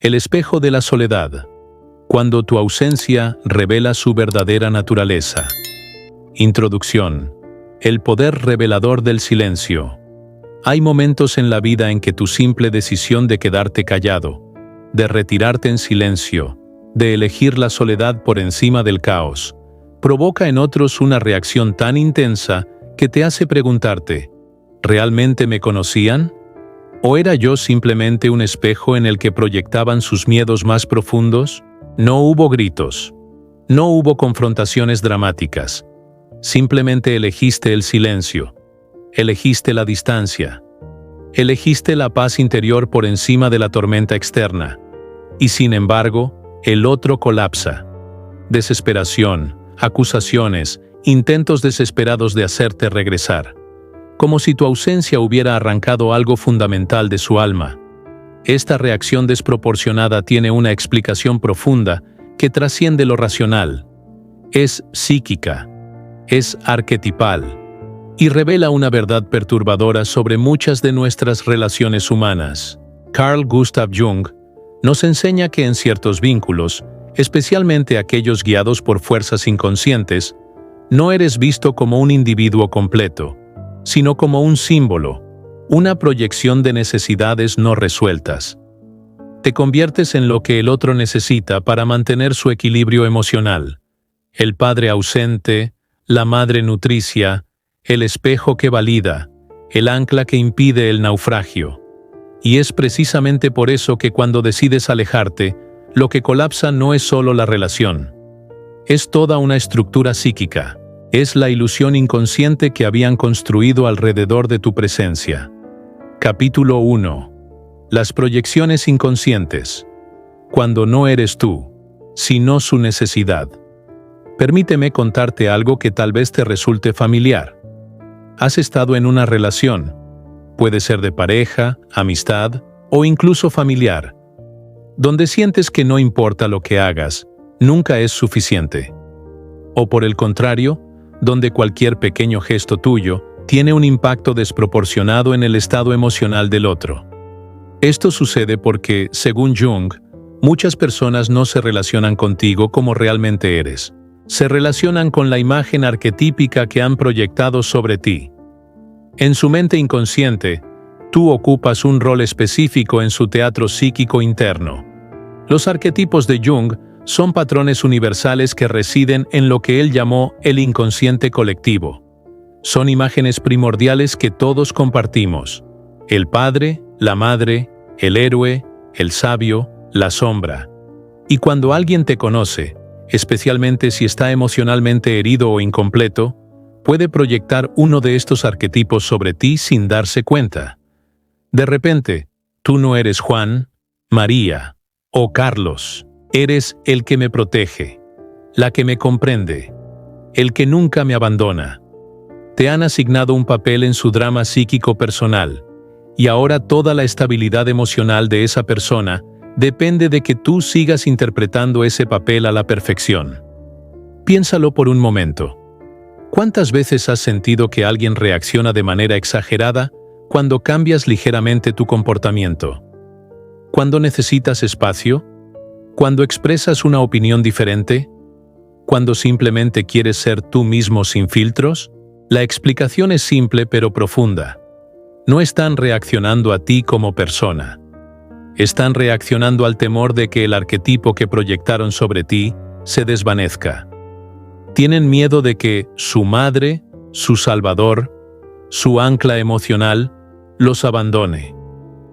El espejo de la soledad, cuando tu ausencia revela su verdadera naturaleza. Introducción. El poder revelador del silencio. Hay momentos en la vida en que tu simple decisión de quedarte callado, de retirarte en silencio, de elegir la soledad por encima del caos, provoca en otros una reacción tan intensa que te hace preguntarte, ¿realmente me conocían? ¿O era yo simplemente un espejo en el que proyectaban sus miedos más profundos? No hubo gritos. No hubo confrontaciones dramáticas. Simplemente elegiste el silencio. Elegiste la distancia. Elegiste la paz interior por encima de la tormenta externa. Y sin embargo, el otro colapsa. Desesperación, acusaciones, intentos desesperados de hacerte regresar. Como si tu ausencia hubiera arrancado algo fundamental de su alma. Esta reacción desproporcionada tiene una explicación profunda que trasciende lo racional. Es psíquica, es arquetipal, y revela una verdad perturbadora sobre muchas de nuestras relaciones humanas. Carl Gustav Jung nos enseña que en ciertos vínculos, especialmente aquellos guiados por fuerzas inconscientes, no eres visto como un individuo completo, sino como un símbolo, una proyección de necesidades no resueltas. Te conviertes en lo que el otro necesita para mantener su equilibrio emocional. El padre ausente, la madre nutricia, el espejo que valida, el ancla que impide el naufragio. Y es precisamente por eso que cuando decides alejarte, lo que colapsa no es solo la relación. Es toda una estructura psíquica. Es la ilusión inconsciente que habían construido alrededor de tu presencia. Capítulo 1. Las proyecciones inconscientes. Cuando no eres tú, sino su necesidad. Permíteme contarte algo que tal vez te resulte familiar. Has estado en una relación. Puede ser de pareja, amistad o incluso familiar, donde sientes que no importa lo que hagas, nunca es suficiente. O por el contrario, donde cualquier pequeño gesto tuyo tiene un impacto desproporcionado en el estado emocional del otro. Esto sucede porque, según Jung, muchas personas no se relacionan contigo como realmente eres. Se relacionan con la imagen arquetípica que han proyectado sobre ti. En su mente inconsciente, tú ocupas un rol específico en su teatro psíquico interno. Los arquetipos de Jung son patrones universales que residen en lo que él llamó el inconsciente colectivo. Son imágenes primordiales que todos compartimos. El padre, la madre, el héroe, el sabio, la sombra. Y cuando alguien te conoce, especialmente si está emocionalmente herido o incompleto, puede proyectar uno de estos arquetipos sobre ti sin darse cuenta. De repente, tú no eres Juan, María o Carlos. Eres el que me protege, la que me comprende, el que nunca me abandona. Te han asignado un papel en su drama psíquico personal, y ahora toda la estabilidad emocional de esa persona depende de que tú sigas interpretando ese papel a la perfección. Piénsalo por un momento. ¿Cuántas veces has sentido que alguien reacciona de manera exagerada cuando cambias ligeramente tu comportamiento? ¿Cuando necesitas espacio? ¿Cuando expresas una opinión diferente? ¿Cuando simplemente quieres ser tú mismo sin filtros? La explicación es simple pero profunda. No están reaccionando a ti como persona. Están reaccionando al temor de que el arquetipo que proyectaron sobre ti se desvanezca. Tienen miedo de que su madre, su salvador, su ancla emocional, los abandone.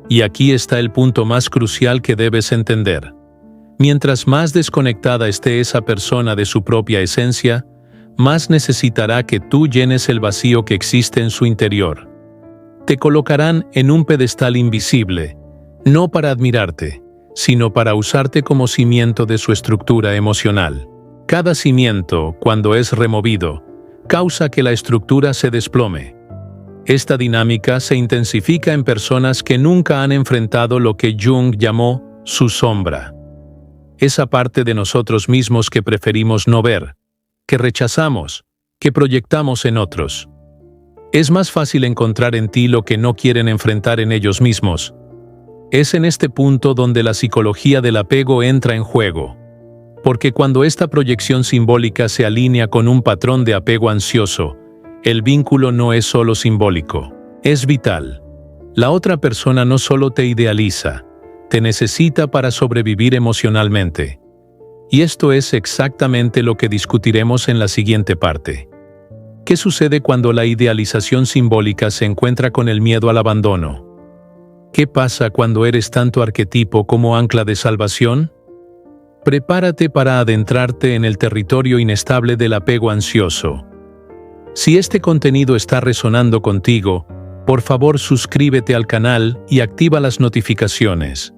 Y aquí está el punto más crucial que debes entender. Mientras más desconectada esté esa persona de su propia esencia, más necesitará que tú llenes el vacío que existe en su interior. Te colocarán en un pedestal invisible, no para admirarte, sino para usarte como cimiento de su estructura emocional. Cada cimiento, cuando es removido, causa que la estructura se desplome. Esta dinámica se intensifica en personas que nunca han enfrentado lo que Jung llamó su sombra. Esa parte de nosotros mismos que preferimos no ver, que rechazamos, que proyectamos en otros. Es más fácil encontrar en ti lo que no quieren enfrentar en ellos mismos. Es en este punto donde la psicología del apego entra en juego. Porque cuando esta proyección simbólica se alinea con un patrón de apego ansioso, el vínculo no es solo simbólico, es vital. La otra persona no solo te idealiza, te necesita para sobrevivir emocionalmente. Y esto es exactamente lo que discutiremos en la siguiente parte. ¿Qué sucede cuando la idealización simbólica se encuentra con el miedo al abandono? ¿Qué pasa cuando eres tanto arquetipo como ancla de salvación? Prepárate para adentrarte en el territorio inestable del apego ansioso. Si este contenido está resonando contigo, por favor suscríbete al canal y activa las notificaciones.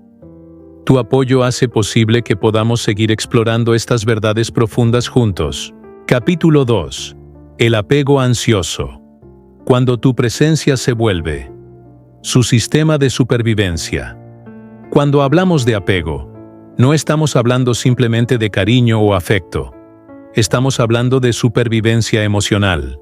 Tu apoyo hace posible que podamos seguir explorando estas verdades profundas juntos. Capítulo 2. El apego ansioso. Cuando tu presencia se vuelve su sistema de supervivencia. Cuando hablamos de apego, no estamos hablando simplemente de cariño o afecto. Estamos hablando de supervivencia emocional.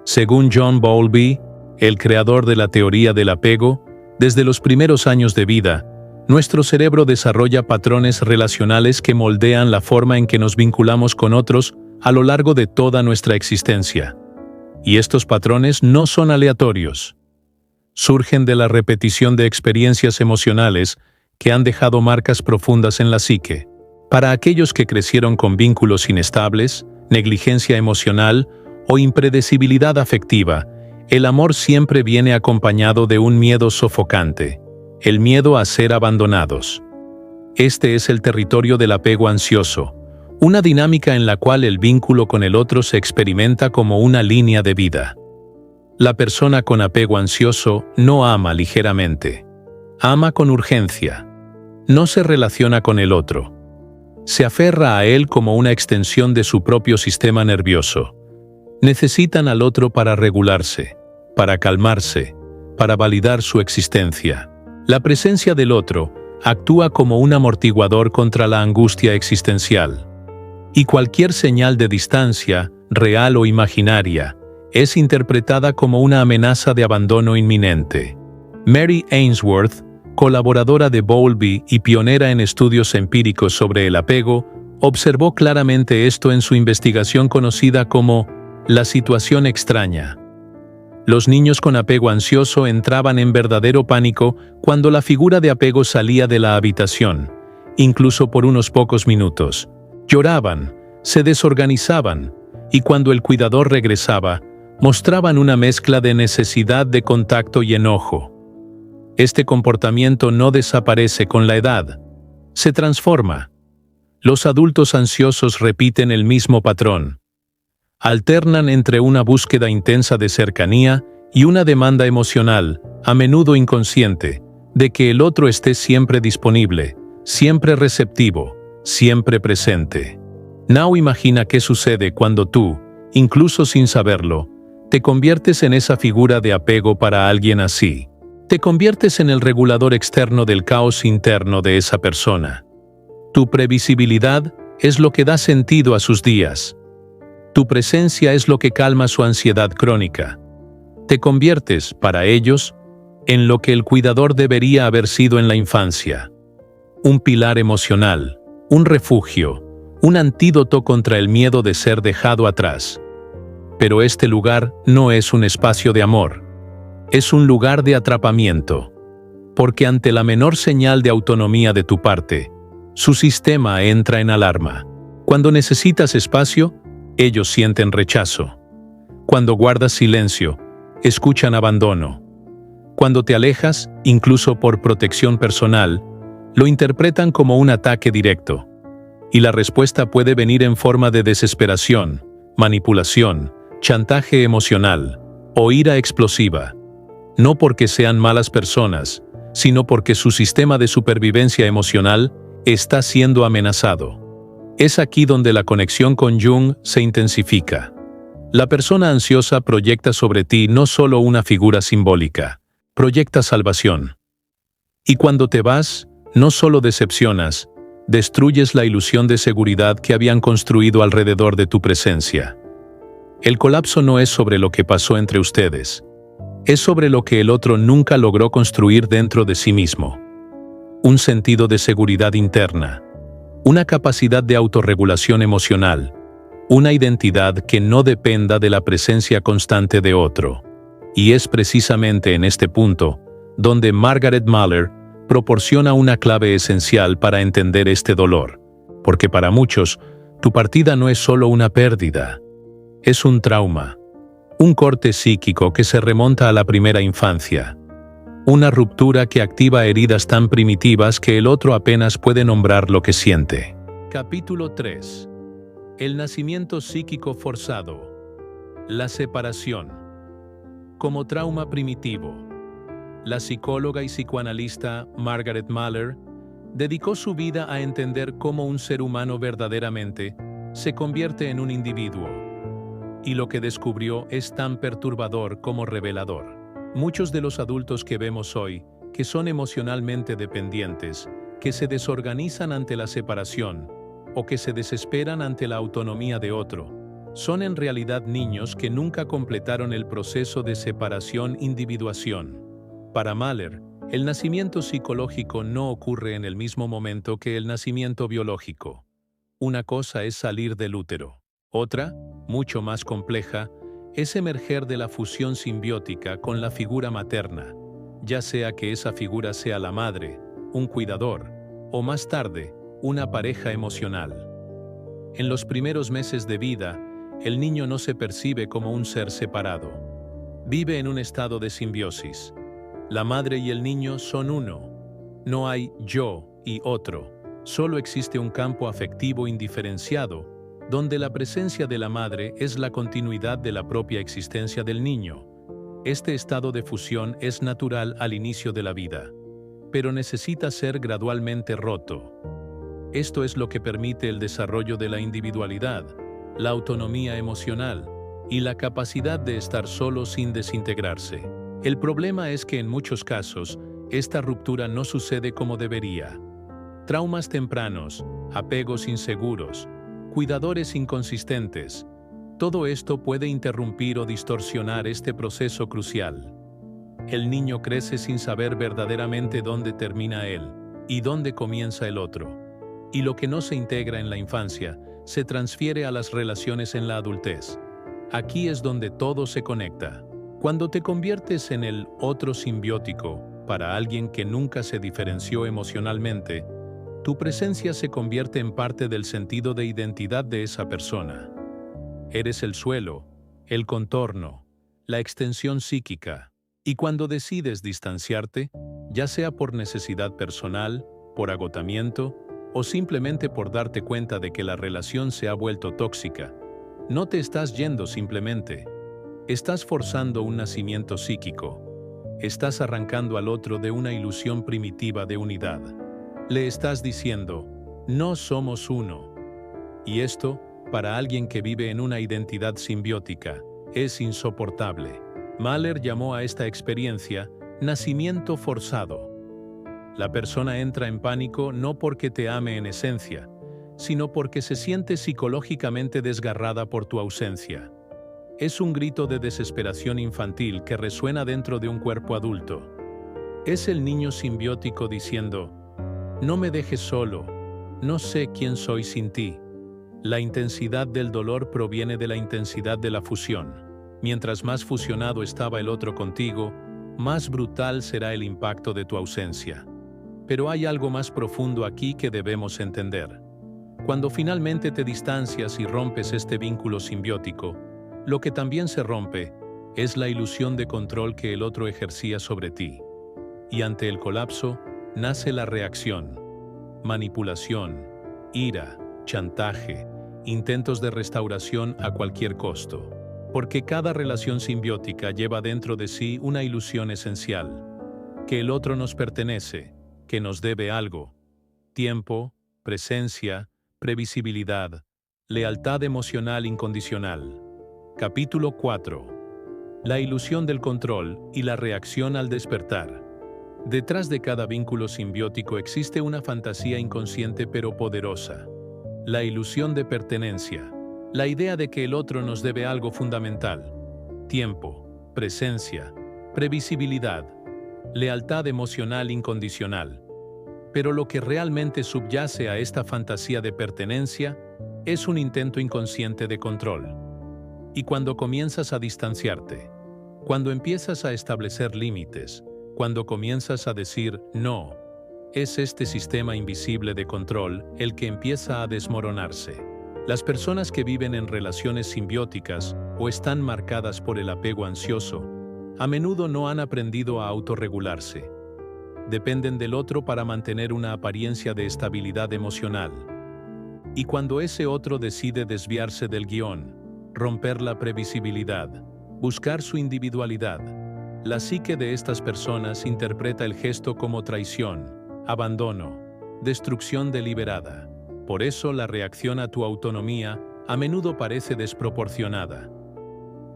Según John Bowlby, el creador de la teoría del apego, desde los primeros años de vida, nuestro cerebro desarrolla patrones relacionales que moldean la forma en que nos vinculamos con otros a lo largo de toda nuestra existencia. Y estos patrones no son aleatorios. Surgen de la repetición de experiencias emocionales que han dejado marcas profundas en la psique. Para aquellos que crecieron con vínculos inestables, negligencia emocional o impredecibilidad afectiva, el amor siempre viene acompañado de un miedo sofocante, el miedo a ser abandonados. Este es el territorio del apego ansioso, una dinámica en la cual el vínculo con el otro se experimenta como una línea de vida. La persona con apego ansioso no ama ligeramente, ama con urgencia. No se relaciona con el otro. Se aferra a él como una extensión de su propio sistema nervioso. Necesitan al otro para regularse, para calmarse, para validar su existencia. La presencia del otro actúa como un amortiguador contra la angustia existencial. Y cualquier señal de distancia, real o imaginaria, es interpretada como una amenaza de abandono inminente. Mary Ainsworth, colaboradora de Bowlby y pionera en estudios empíricos sobre el apego, observó claramente esto en su investigación conocida como la situación extraña. Los niños con apego ansioso entraban en verdadero pánico cuando la figura de apego salía de la habitación, incluso por unos pocos minutos. Lloraban, se desorganizaban, y cuando el cuidador regresaba, mostraban una mezcla de necesidad de contacto y enojo. Este comportamiento no desaparece con la edad, se transforma. Los adultos ansiosos repiten el mismo patrón. Alternan entre una búsqueda intensa de cercanía y una demanda emocional, a menudo inconsciente, de que el otro esté siempre disponible, siempre receptivo, siempre presente. Now imagina qué sucede cuando tú, incluso sin saberlo, te conviertes en esa figura de apego para alguien así. Te conviertes en el regulador externo del caos interno de esa persona. Tu previsibilidad es lo que da sentido a sus días. Tu presencia es lo que calma su ansiedad crónica. Te conviertes, para ellos, en lo que el cuidador debería haber sido en la infancia. Un pilar emocional, un refugio, un antídoto contra el miedo de ser dejado atrás. Pero este lugar no es un espacio de amor. Es un lugar de atrapamiento, porque ante la menor señal de autonomía de tu parte, su sistema entra en alarma. Cuando necesitas espacio, ellos sienten rechazo. Cuando guardas silencio, escuchan abandono. Cuando te alejas, incluso por protección personal, lo interpretan como un ataque directo. Y la respuesta puede venir en forma de desesperación, manipulación, chantaje emocional o ira explosiva. No porque sean malas personas, sino porque su sistema de supervivencia emocional está siendo amenazado. Es aquí donde la conexión con Jung se intensifica. La persona ansiosa proyecta sobre ti no solo una figura simbólica, proyecta salvación. Y cuando te vas, no solo decepcionas, destruyes la ilusión de seguridad que habían construido alrededor de tu presencia. El colapso no es sobre lo que pasó entre ustedes. Es sobre lo que el otro nunca logró construir dentro de sí mismo. un sentido de seguridad interna, una capacidad de autorregulación emocional, una identidad que no dependa de la presencia constante de otro. Y es precisamente en este punto donde Margaret Mahler proporciona una clave esencial para entender este dolor, porque para muchos, tu partida no es solo una pérdida, es un trauma, un corte psíquico que se remonta a la primera infancia, una ruptura que activa heridas tan primitivas que el otro apenas puede nombrar lo que siente. Capítulo 3. El nacimiento psíquico forzado. La separación. Como trauma primitivo. La psicóloga y psicoanalista Margaret Mahler dedicó su vida a entender cómo un ser humano verdaderamente se convierte en un individuo. Y lo que descubrió es tan perturbador como revelador. Muchos de los adultos que vemos hoy, que son emocionalmente dependientes, que se desorganizan ante la separación, o que se desesperan ante la autonomía de otro, son en realidad niños que nunca completaron el proceso de separación-individuación. Para Mahler, el nacimiento psicológico no ocurre en el mismo momento que el nacimiento biológico. Una cosa es salir del útero. Otra, mucho más compleja, es emerger de la fusión simbiótica con la figura materna, ya sea que esa figura sea la madre, un cuidador, o más tarde, una pareja emocional. En los primeros meses de vida, el niño no se percibe como un ser separado. Vive en un estado de simbiosis. La madre y el niño son uno. No hay yo y otro. Solo existe un campo afectivo indiferenciado, donde la presencia de la madre es la continuidad de la propia existencia del niño. Este estado de fusión es natural al inicio de la vida, pero necesita ser gradualmente roto. Esto es lo que permite el desarrollo de la individualidad, la autonomía emocional y la capacidad de estar solo sin desintegrarse. El problema es que en muchos casos, esta ruptura no sucede como debería. Traumas tempranos, apegos inseguros, cuidadores inconsistentes, todo esto puede interrumpir o distorsionar este proceso crucial. El niño crece sin saber verdaderamente dónde termina él y dónde comienza el otro. Y lo que no se integra en la infancia se transfiere a las relaciones en la adultez. Aquí es donde todo se conecta. Cuando te conviertes en el otro simbiótico para alguien que nunca se diferenció emocionalmente, tu presencia se convierte en parte del sentido de identidad de esa persona. Eres el suelo, el contorno, la extensión psíquica. Y cuando decides distanciarte, ya sea por necesidad personal, por agotamiento, o simplemente por darte cuenta de que la relación se ha vuelto tóxica, no te estás yendo simplemente. Estás forzando un nacimiento psíquico. Estás arrancando al otro de una ilusión primitiva de unidad. Le estás diciendo, no somos uno. Y esto, para alguien que vive en una identidad simbiótica, es insoportable. Mahler llamó a esta experiencia nacimiento forzado. La persona entra en pánico no porque te ame en esencia, sino porque se siente psicológicamente desgarrada por tu ausencia. Es un grito de desesperación infantil que resuena dentro de un cuerpo adulto. Es el niño simbiótico diciendo, no me dejes solo, no sé quién soy sin ti. La intensidad del dolor proviene de la intensidad de la fusión. Mientras más fusionado estaba el otro contigo, más brutal será el impacto de tu ausencia. Pero hay algo más profundo aquí que debemos entender. Cuando finalmente te distancias y rompes este vínculo simbiótico, lo que también se rompe es la ilusión de control que el otro ejercía sobre ti. Y ante el colapso, nace la reacción, manipulación, ira, chantaje, intentos de restauración a cualquier costo. Porque cada relación simbiótica lleva dentro de sí una ilusión esencial, que el otro nos pertenece, que nos debe algo: tiempo, presencia, previsibilidad, lealtad emocional incondicional. Capítulo 4. La ilusión del control y la reacción al despertar. Detrás de cada vínculo simbiótico existe una fantasía inconsciente pero poderosa. La ilusión de pertenencia. La idea de que el otro nos debe algo fundamental: tiempo, presencia, previsibilidad, lealtad emocional incondicional. Pero lo que realmente subyace a esta fantasía de pertenencia es un intento inconsciente de control. Y cuando comienzas a distanciarte, cuando empiezas a establecer límites, cuando comienzas a decir no, es este sistema invisible de control el que empieza a desmoronarse. Las personas que viven en relaciones simbióticas o están marcadas por el apego ansioso, a menudo no han aprendido a autorregularse. Dependen del otro para mantener una apariencia de estabilidad emocional. Y cuando ese otro decide desviarse del guión, romper la previsibilidad, buscar su individualidad, la psique de estas personas interpreta el gesto como traición, abandono, destrucción deliberada. Por eso la reacción a tu autonomía a menudo parece desproporcionada.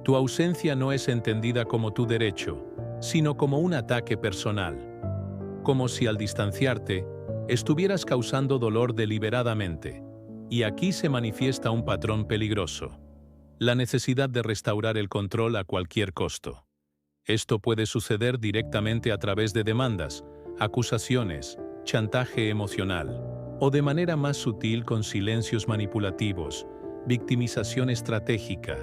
Tu ausencia no es entendida como tu derecho, sino como un ataque personal. Como si al distanciarte, estuvieras causando dolor deliberadamente. Y aquí se manifiesta un patrón peligroso: la necesidad de restaurar el control a cualquier costo. Esto puede suceder directamente a través de demandas, acusaciones, chantaje emocional, o de manera más sutil con silencios manipulativos, victimización estratégica,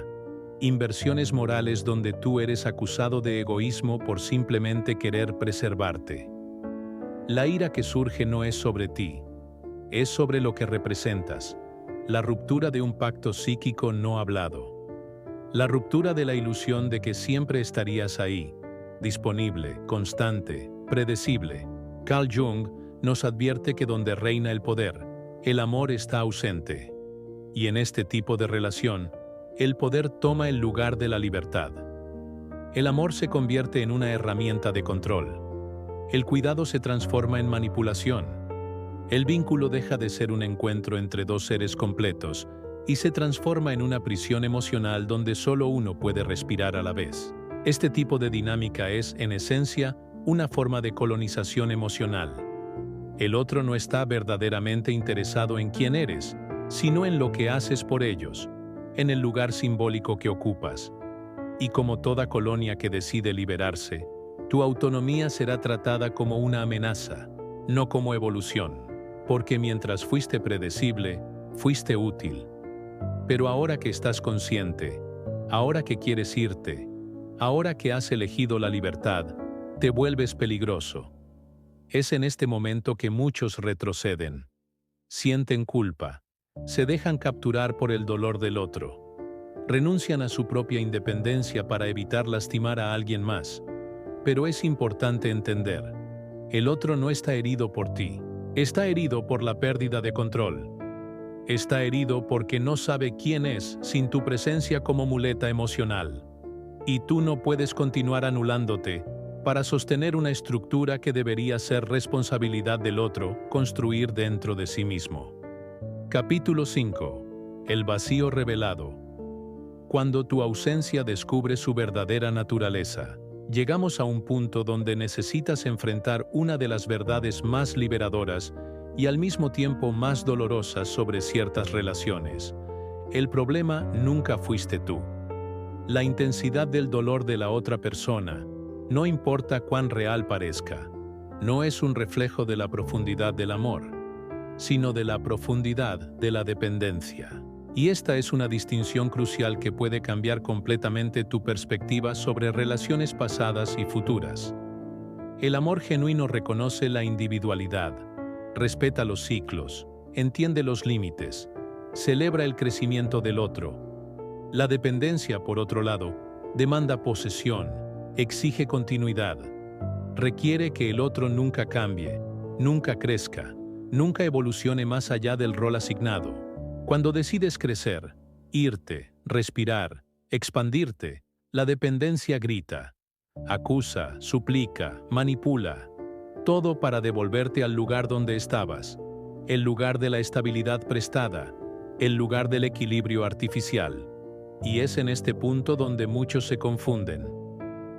inversiones morales donde tú eres acusado de egoísmo por simplemente querer preservarte. La ira que surge no es sobre ti, es sobre lo que representas, la ruptura de un pacto psíquico no hablado. La ruptura de la ilusión de que siempre estarías ahí, disponible, constante, predecible. Carl Jung nos advierte que donde reina el poder, el amor está ausente. Y en este tipo de relación, el poder toma el lugar de la libertad. El amor se convierte en una herramienta de control. El cuidado se transforma en manipulación. El vínculo deja de ser un encuentro entre dos seres completos y se transforma en una prisión emocional donde solo uno puede respirar a la vez. Este tipo de dinámica es, en esencia, una forma de colonización emocional. El otro no está verdaderamente interesado en quién eres, sino en lo que haces por ellos, en el lugar simbólico que ocupas. Y como toda colonia que decide liberarse, tu autonomía será tratada como una amenaza, no como evolución, porque mientras fuiste predecible, fuiste útil. Pero ahora que estás consciente, ahora que quieres irte, ahora que has elegido la libertad, te vuelves peligroso. Es en este momento que muchos retroceden. Sienten culpa, se dejan capturar por el dolor del otro. Renuncian a su propia independencia para evitar lastimar a alguien más. Pero es importante entender, el otro no está herido por ti, está herido por la pérdida de control. Está herido porque no sabe quién es sin tu presencia como muleta emocional. Y tú no puedes continuar anulándote para sostener una estructura que debería ser responsabilidad del otro construir dentro de sí mismo. Capítulo 5. El vacío revelado. Cuando tu ausencia descubre su verdadera naturaleza, llegamos a un punto donde necesitas enfrentar una de las verdades más liberadoras y al mismo tiempo más dolorosas sobre ciertas relaciones. El problema nunca fuiste tú. La intensidad del dolor de la otra persona, no importa cuán real parezca, no es un reflejo de la profundidad del amor, sino de la profundidad de la dependencia. Y esta es una distinción crucial que puede cambiar completamente tu perspectiva sobre relaciones pasadas y futuras. El amor genuino reconoce la individualidad, respeta los ciclos, entiende los límites, celebra el crecimiento del otro. La dependencia, por otro lado, demanda posesión, exige continuidad, requiere que el otro nunca cambie, nunca crezca, nunca evolucione más allá del rol asignado. Cuando decides crecer, irte, respirar, expandirte, la dependencia grita, acusa, suplica, manipula, todo para devolverte al lugar donde estabas, el lugar de la estabilidad prestada, el lugar del equilibrio artificial. Y es en este punto donde muchos se confunden.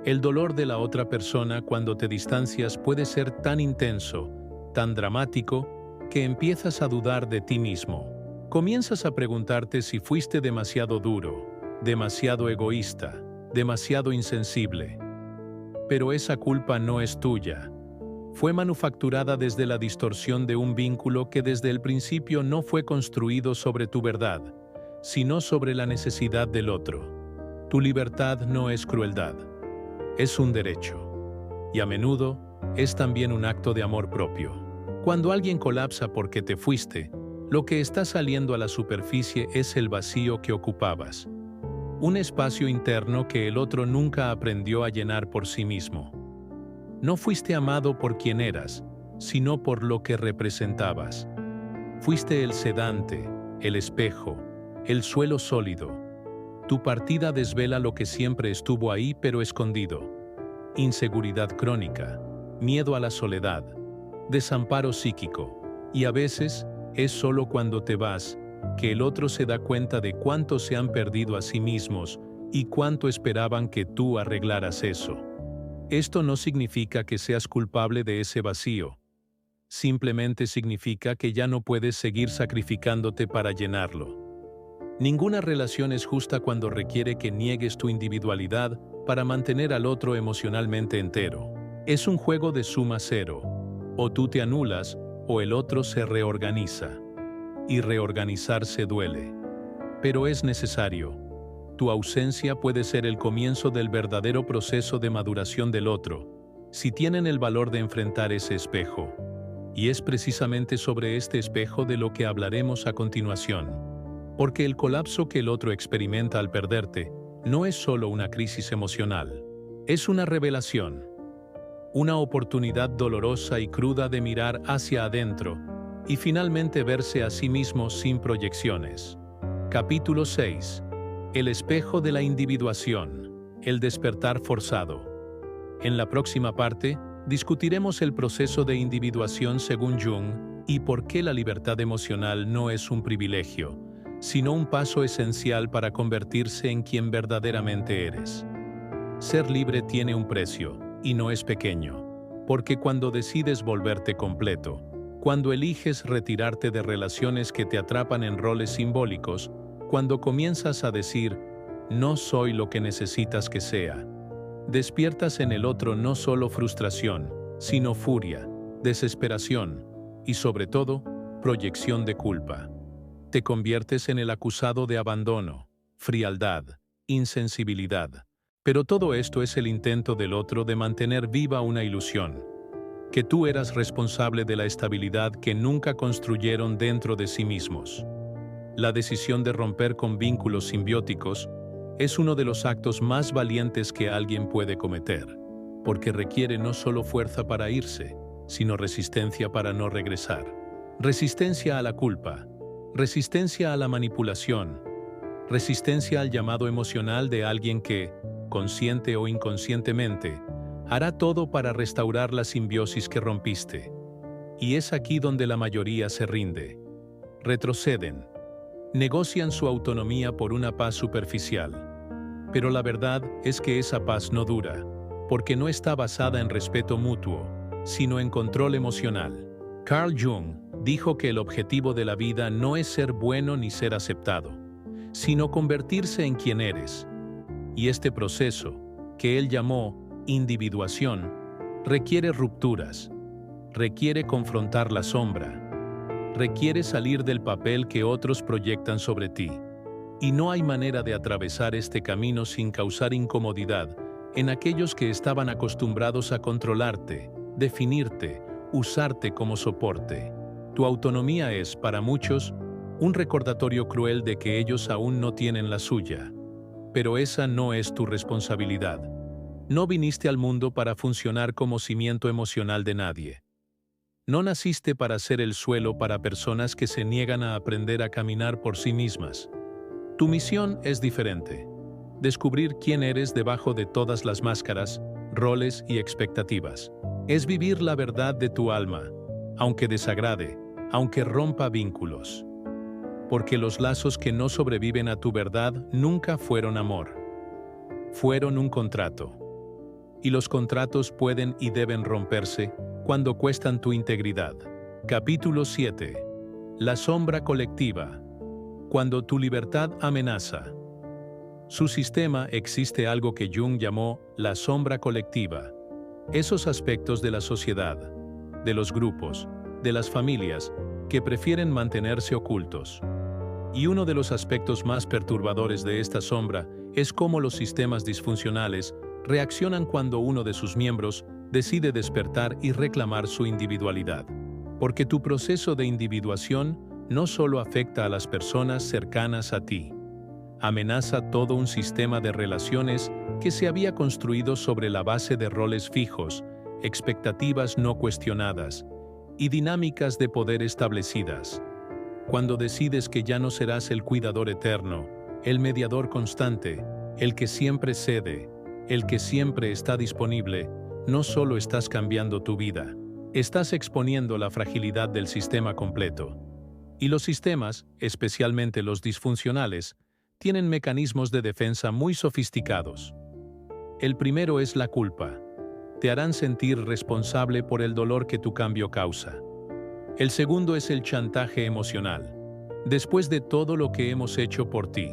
El dolor de la otra persona cuando te distancias puede ser tan intenso, tan dramático, que empiezas a dudar de ti mismo. Comienzas a preguntarte si fuiste demasiado duro, demasiado egoísta, demasiado insensible. Pero esa culpa no es tuya. Fue manufacturada desde la distorsión de un vínculo que desde el principio no fue construido sobre tu verdad, sino sobre la necesidad del otro. Tu libertad no es crueldad, es un derecho. Y a menudo, es también un acto de amor propio. Cuando alguien colapsa porque te fuiste, lo que está saliendo a la superficie es el vacío que ocupabas. Un espacio interno que el otro nunca aprendió a llenar por sí mismo. No fuiste amado por quien eras, sino por lo que representabas. Fuiste el sedante, el espejo, el suelo sólido. Tu partida desvela lo que siempre estuvo ahí pero escondido. Inseguridad crónica, miedo a la soledad, desamparo psíquico. Y a veces, es solo cuando te vas, que el otro se da cuenta de cuánto se han perdido a sí mismos y cuánto esperaban que tú arreglaras eso. Esto no significa que seas culpable de ese vacío. Simplemente significa que ya no puedes seguir sacrificándote para llenarlo. Ninguna relación es justa cuando requiere que niegues tu individualidad para mantener al otro emocionalmente entero. Es un juego de suma cero. O tú te anulas, o el otro se reorganiza. Y reorganizarse duele. Pero es necesario. Tu ausencia puede ser el comienzo del verdadero proceso de maduración del otro, si tienen el valor de enfrentar ese espejo. Y es precisamente sobre este espejo de lo que hablaremos a continuación. Porque el colapso que el otro experimenta al perderte no es solo una crisis emocional, es una revelación. Una oportunidad dolorosa y cruda de mirar hacia adentro y finalmente verse a sí mismo sin proyecciones. Capítulo 6. El espejo de la individuación, el despertar forzado. En la próxima parte, discutiremos el proceso de individuación según Jung y por qué la libertad emocional no es un privilegio, sino un paso esencial para convertirse en quien verdaderamente eres. Ser libre tiene un precio, y no es pequeño, porque cuando decides volverte completo, cuando eliges retirarte de relaciones que te atrapan en roles simbólicos, cuando comienzas a decir, no soy lo que necesitas que sea, despiertas en el otro no solo frustración, sino furia, desesperación y, sobre todo, proyección de culpa. Te conviertes en el acusado de abandono, frialdad, insensibilidad. Pero todo esto es el intento del otro de mantener viva una ilusión, que tú eras responsable de la estabilidad que nunca construyeron dentro de sí mismos. La decisión de romper con vínculos simbióticos es uno de los actos más valientes que alguien puede cometer, porque requiere no solo fuerza para irse, sino resistencia para no regresar. Resistencia a la culpa, resistencia a la manipulación, resistencia al llamado emocional de alguien que, consciente o inconscientemente, hará todo para restaurar la simbiosis que rompiste. Y es aquí donde la mayoría se rinde. Retroceden. Negocian su autonomía por una paz superficial. Pero la verdad es que esa paz no dura, porque no está basada en respeto mutuo, sino en control emocional. Carl Jung dijo que el objetivo de la vida no es ser bueno ni ser aceptado, sino convertirse en quien eres. Y este proceso, que él llamó individuación, requiere rupturas, requiere confrontar la sombra, requiere salir del papel que otros proyectan sobre ti. Y no hay manera de atravesar este camino sin causar incomodidad en aquellos que estaban acostumbrados a controlarte, definirte, usarte como soporte. Tu autonomía es, para muchos, un recordatorio cruel de que ellos aún no tienen la suya. Pero esa no es tu responsabilidad. No viniste al mundo para funcionar como cimiento emocional de nadie. No naciste para ser el suelo para personas que se niegan a aprender a caminar por sí mismas. Tu misión es diferente. Descubrir quién eres debajo de todas las máscaras, roles y expectativas. Es vivir la verdad de tu alma, aunque desagrade, aunque rompa vínculos. Porque los lazos que no sobreviven a tu verdad nunca fueron amor. Fueron un contrato. Y los contratos pueden y deben romperse cuando cuestan tu integridad. Capítulo 7. La sombra colectiva. Cuando tu libertad amenaza. Su sistema existe algo que Jung llamó la sombra colectiva. Esos aspectos de la sociedad, de los grupos, de las familias, que prefieren mantenerse ocultos. Y uno de los aspectos más perturbadores de esta sombra es cómo los sistemas disfuncionales reaccionan cuando uno de sus miembros decide despertar y reclamar su individualidad. Porque tu proceso de individuación no solo afecta a las personas cercanas a ti, amenaza todo un sistema de relaciones que se había construido sobre la base de roles fijos, expectativas no cuestionadas y dinámicas de poder establecidas. Cuando decides que ya no serás el cuidador eterno, el mediador constante, el que siempre cede, el que siempre está disponible, no solo estás cambiando tu vida, estás exponiendo la fragilidad del sistema completo. Y los sistemas, especialmente los disfuncionales, tienen mecanismos de defensa muy sofisticados. El primero es la culpa. Te harán sentir responsable por el dolor que tu cambio causa. El segundo es el chantaje emocional. Después de todo lo que hemos hecho por ti.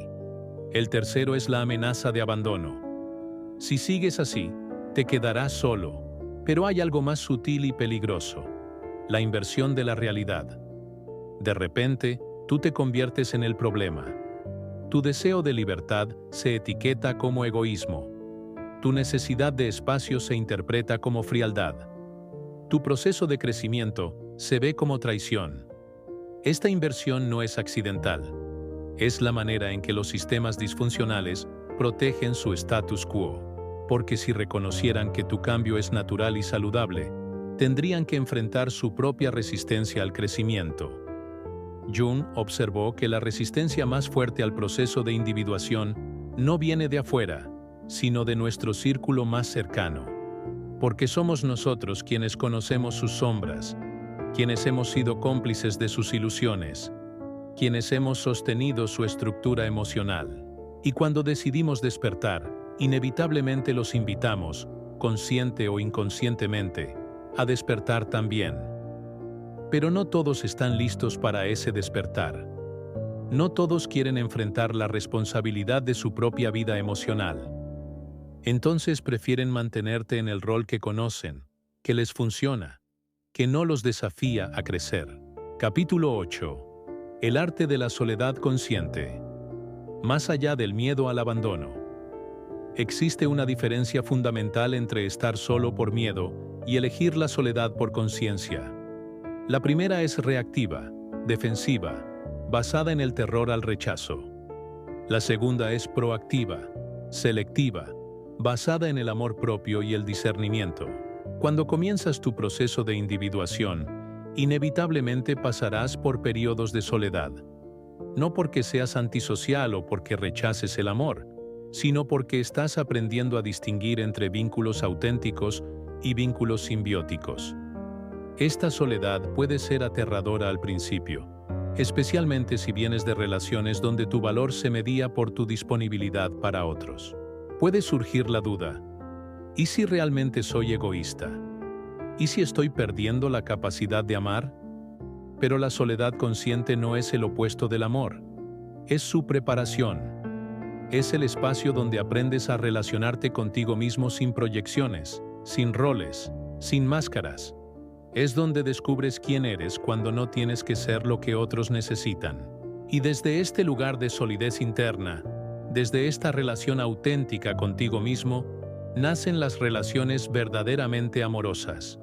El tercero es la amenaza de abandono. Si sigues así, te quedarás solo. Pero hay algo más sutil y peligroso: la inversión de la realidad. De repente, tú te conviertes en el problema. Tu deseo de libertad se etiqueta como egoísmo. Tu necesidad de espacio se interpreta como frialdad. Tu proceso de crecimiento se ve como traición. Esta inversión no es accidental. Es la manera en que los sistemas disfuncionales protegen su status quo. Porque si reconocieran que tu cambio es natural y saludable, tendrían que enfrentar su propia resistencia al crecimiento. Jung observó que la resistencia más fuerte al proceso de individuación no viene de afuera, sino de nuestro círculo más cercano. Porque somos nosotros quienes conocemos sus sombras, quienes hemos sido cómplices de sus ilusiones, quienes hemos sostenido su estructura emocional. Y cuando decidimos despertar, inevitablemente los invitamos, consciente o inconscientemente, a despertar también. Pero no todos están listos para ese despertar. No todos quieren enfrentar la responsabilidad de su propia vida emocional. Entonces prefieren mantenerte en el rol que conocen, que les funciona, que no los desafía a crecer. Capítulo 8. El arte de la soledad consciente. Más allá del miedo al abandono. Existe una diferencia fundamental entre estar solo por miedo y elegir la soledad por conciencia. La primera es reactiva, defensiva, basada en el terror al rechazo. La segunda es proactiva, selectiva, basada en el amor propio y el discernimiento. Cuando comienzas tu proceso de individuación, inevitablemente pasarás por periodos de soledad. No porque seas antisocial o porque rechaces el amor, sino porque estás aprendiendo a distinguir entre vínculos auténticos y vínculos simbióticos. Esta soledad puede ser aterradora al principio, especialmente si vienes de relaciones donde tu valor se medía por tu disponibilidad para otros. Puede surgir la duda: ¿y si realmente soy egoísta? ¿Y si estoy perdiendo la capacidad de amar? Pero la soledad consciente no es el opuesto del amor, es su preparación. Es el espacio donde aprendes a relacionarte contigo mismo sin proyecciones, sin roles, sin máscaras. Es donde descubres quién eres cuando no tienes que ser lo que otros necesitan. Y desde este lugar de solidez interna, desde esta relación auténtica contigo mismo, nacen las relaciones verdaderamente amorosas.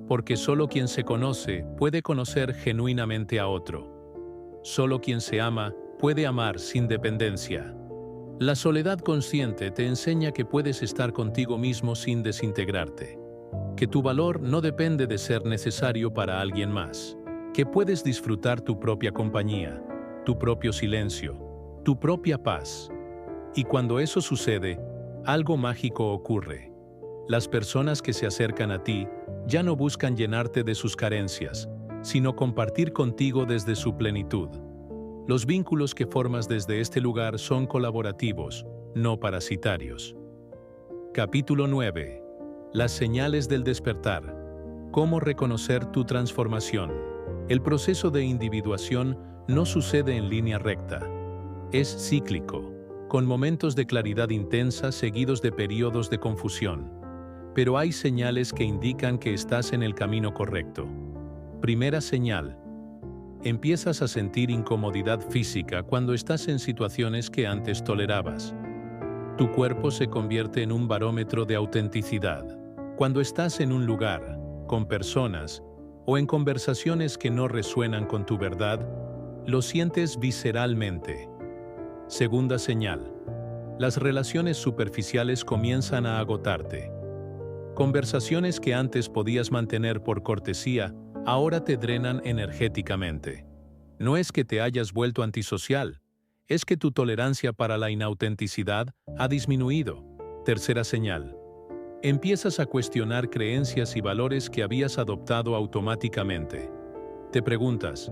Porque solo quien se conoce puede conocer genuinamente a otro. Solo quien se ama puede amar sin dependencia. La soledad consciente te enseña que puedes estar contigo mismo sin desintegrarte. Que tu valor no depende de ser necesario para alguien más. Que puedes disfrutar tu propia compañía, tu propio silencio, tu propia paz. Y cuando eso sucede, algo mágico ocurre. Las personas que se acercan a ti ya no buscan llenarte de sus carencias, sino compartir contigo desde su plenitud. Los vínculos que formas desde este lugar son colaborativos, no parasitarios. Capítulo 9. Las señales del despertar. ¿Cómo reconocer tu transformación? El proceso de individuación no sucede en línea recta. Es cíclico, con momentos de claridad intensa seguidos de periodos de confusión. pero hay señales que indican que estás en el camino correcto. Primera señal. Empiezas a sentir incomodidad física cuando estás en situaciones que antes tolerabas. Tu cuerpo se convierte en un barómetro de autenticidad. Cuando estás en un lugar, con personas, o en conversaciones que no resuenan con tu verdad, lo sientes visceralmente. Segunda señal. Las relaciones superficiales comienzan a agotarte. Conversaciones que antes podías mantener por cortesía, ahora te drenan energéticamente. No es que te hayas vuelto antisocial, es que tu tolerancia para la inautenticidad ha disminuido. Tercera señal. Empiezas a cuestionar creencias y valores que habías adoptado automáticamente. Te preguntas,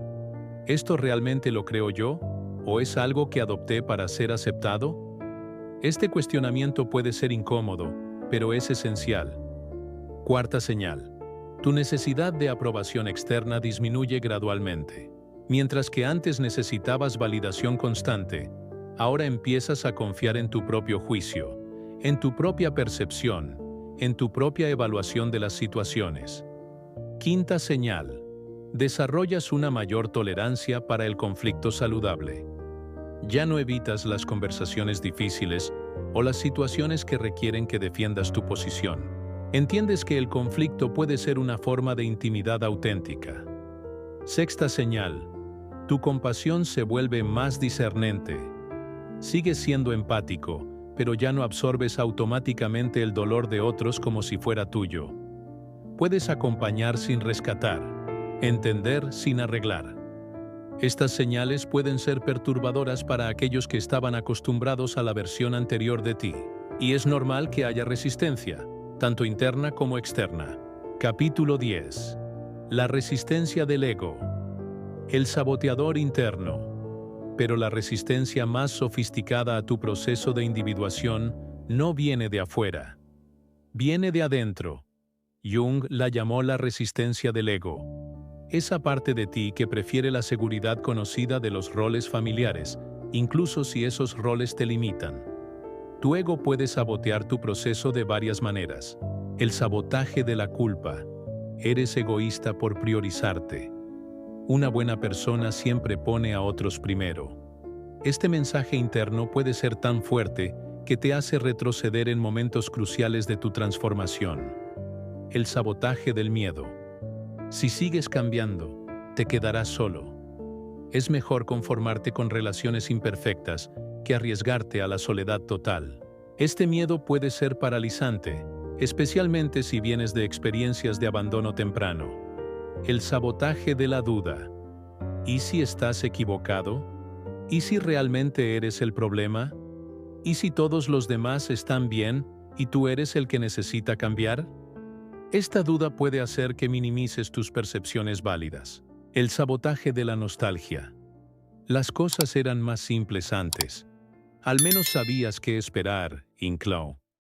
¿esto realmente lo creo yo? ¿O es algo que adopté para ser aceptado? Este cuestionamiento puede ser incómodo, pero es esencial. Cuarta señal. Tu necesidad de aprobación externa disminuye gradualmente. Mientras que antes necesitabas validación constante, ahora empiezas a confiar en tu propio juicio, en tu propia percepción, en tu propia evaluación de las situaciones. Quinta señal. Desarrollas una mayor tolerancia para el conflicto saludable. Ya no evitas las conversaciones difíciles o las situaciones que requieren que defiendas tu posición. Entiendes que el conflicto puede ser una forma de intimidad auténtica. Sexta señal. Tu compasión se vuelve más discernente. Sigues siendo empático, pero ya no absorbes automáticamente el dolor de otros como si fuera tuyo. Puedes acompañar sin rescatar, entender sin arreglar. Estas señales pueden ser perturbadoras para aquellos que estaban acostumbrados a la versión anterior de ti, y es normal que haya resistencia, tanto interna como externa. Capítulo 10. La resistencia del ego. El saboteador interno. Pero la resistencia más sofisticada a tu proceso de individuación no viene de afuera. Viene de adentro. Jung la llamó la resistencia del ego. Esa parte de ti que prefiere la seguridad conocida de los roles familiares, incluso si esos roles te limitan. Tu ego puede sabotear tu proceso de varias maneras. El sabotaje de la culpa. Eres egoísta por priorizarte. Una buena persona siempre pone a otros primero. Este mensaje interno puede ser tan fuerte que te hace retroceder en momentos cruciales de tu transformación. El sabotaje del miedo. Si sigues cambiando, te quedarás solo. Es mejor conformarte con relaciones imperfectas que arriesgarte a la soledad total. Este miedo puede ser paralizante, especialmente si vienes de experiencias de abandono temprano. El sabotaje de la duda. ¿Y si estás equivocado? ¿Y si realmente eres el problema? ¿Y si todos los demás están bien y tú eres el que necesita cambiar? Esta duda puede hacer que minimices tus percepciones válidas. El sabotaje de la nostalgia. Las cosas eran más simples antes. Al menos sabías qué esperar, inclou.